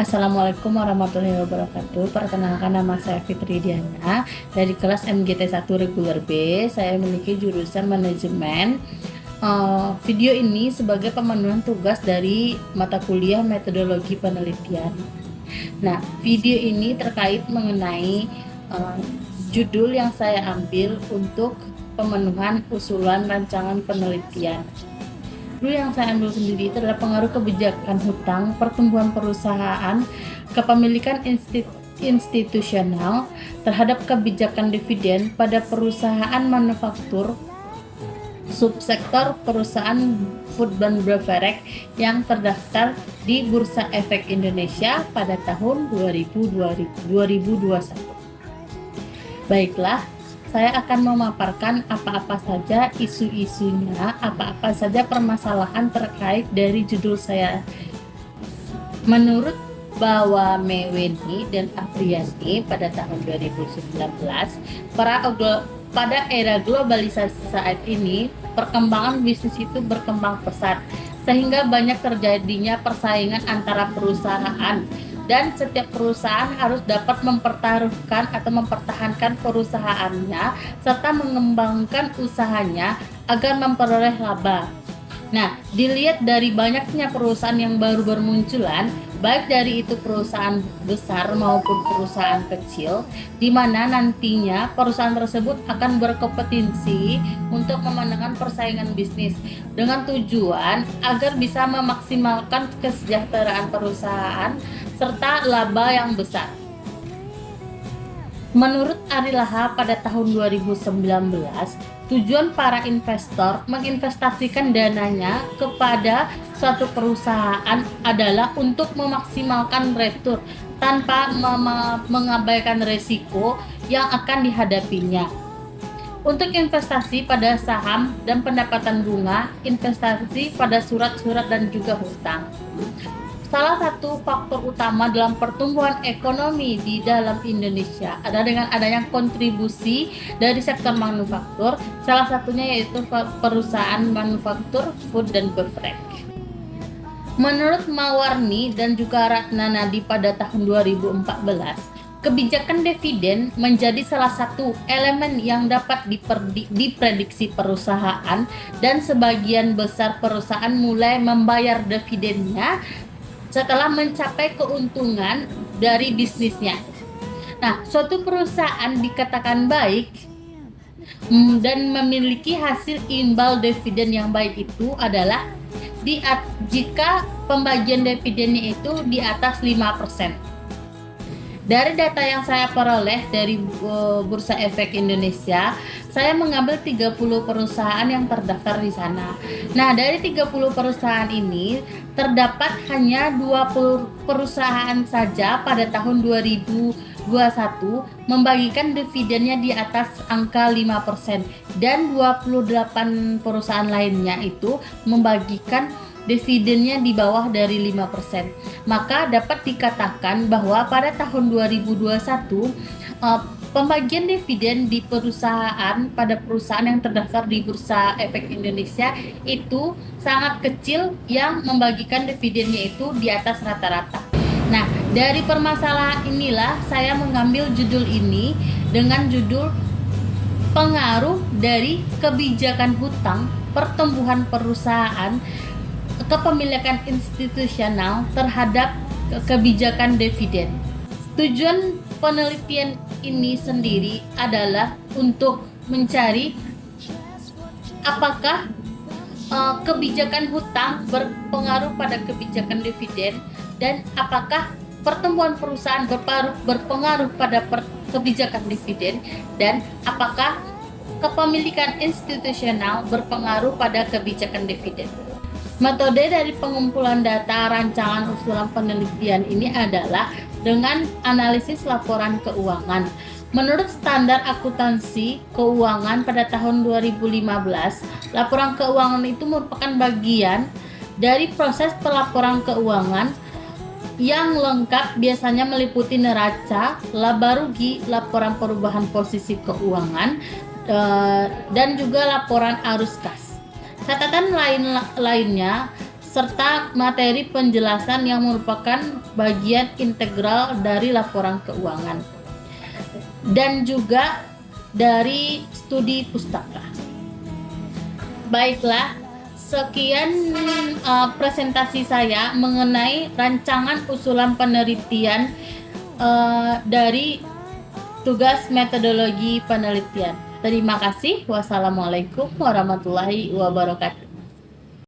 Assalamualaikum warahmatullahi wabarakatuh. Perkenalkan, nama saya Fitri Diana dari kelas MGT 1 Reguler B. Saya memiliki jurusan manajemen. Video ini sebagai pemenuhan tugas dari mata kuliah metodologi penelitian. Nah, video ini terkait mengenai judul yang saya ambil untuk pemenuhan usulan rancangan penelitian. Dulu yang saya ambil sendiri itu adalah pengaruh kebijakan hutang, pertumbuhan perusahaan, kepemilikan institusional terhadap kebijakan dividen pada perusahaan manufaktur, subsektor perusahaan food dan beverage yang terdaftar di Bursa Efek Indonesia pada tahun 2021. Baiklah, saya akan memaparkan apa-apa saja isu-isunya, apa-apa saja permasalahan terkait dari judul saya. Menurut Bawameweni dan Afriyani pada tahun 2019, pada era globalisasi saat ini, perkembangan bisnis itu berkembang pesat, sehingga banyak terjadinya persaingan antara perusahaan, dan setiap perusahaan harus dapat mempertaruhkan atau mempertahankan perusahaannya serta mengembangkan usahanya agar memperoleh laba. Nah, dilihat dari banyaknya perusahaan yang baru bermunculan, baik dari itu perusahaan besar maupun perusahaan kecil, di mana nantinya perusahaan tersebut akan berkompetisi untuk memenangkan persaingan bisnis dengan tujuan agar bisa memaksimalkan kesejahteraan perusahaan serta laba yang besar. Menurut Ari Laha pada tahun 2019, tujuan para investor menginvestasikan dananya kepada suatu perusahaan adalah untuk memaksimalkan return tanpa mengabaikan resiko yang akan dihadapinya. Untuk investasi pada saham dan pendapatan bunga, investasi pada surat-surat dan juga hutang. Salah satu faktor utama dalam pertumbuhan ekonomi di dalam Indonesia adalah dengan adanya kontribusi dari sektor manufaktur, salah satunya yaitu perusahaan manufaktur food dan beverage. Menurut Mawarni dan juga Ratnanadi pada tahun 2014, kebijakan dividen menjadi salah satu elemen yang dapat diprediksi perusahaan, dan sebagian besar perusahaan mulai membayar dividennya setelah mencapai keuntungan dari bisnisnya. Nah, suatu perusahaan dikatakan baik dan memiliki hasil imbal dividen yang baik itu adalah jika pembagian dividennya itu di atas 5%. Dari data yang saya peroleh dari Bursa Efek Indonesia, saya mengambil 30 perusahaan yang terdaftar di sana. Nah, dari 30 perusahaan ini terdapat hanya 20 perusahaan saja pada tahun 2021 membagikan dividennya di atas angka 5%, dan 28 perusahaan lainnya itu membagikan dividennya di bawah dari 5%. Maka dapat dikatakan bahwa pada tahun 2021 pembagian dividen di pada perusahaan yang terdaftar di Bursa Efek Indonesia itu sangat kecil, yang membagikan dividennya itu di atas rata-rata. Nah, dari permasalahan inilah saya mengambil judul ini dengan judul pengaruh dari kebijakan hutang, pertumbuhan perusahaan, kepemilikan institusional terhadap kebijakan dividen. Tujuan penelitian ini sendiri adalah untuk mencari apakah kebijakan hutang berpengaruh pada kebijakan dividen, dan apakah pertumbuhan perusahaan berpengaruh pada kebijakan dividen, dan apakah kepemilikan institusional berpengaruh pada kebijakan dividen. Metode dari pengumpulan data rancangan usulan penelitian ini adalah dengan analisis laporan keuangan. Menurut standar akuntansi keuangan pada tahun 2015, laporan keuangan itu merupakan bagian dari proses pelaporan keuangan yang lengkap, biasanya meliputi neraca, laba rugi, laporan perubahan posisi keuangan, dan juga laporan arus kas. Catatan lainnya, serta materi penjelasan yang merupakan bagian integral dari laporan keuangan, dan juga dari studi pustaka. Baiklah, sekian presentasi saya mengenai rancangan usulan penelitian dari tugas metodologi penelitian. Terima kasih. Wassalamualaikum warahmatullahi wabarakatuh.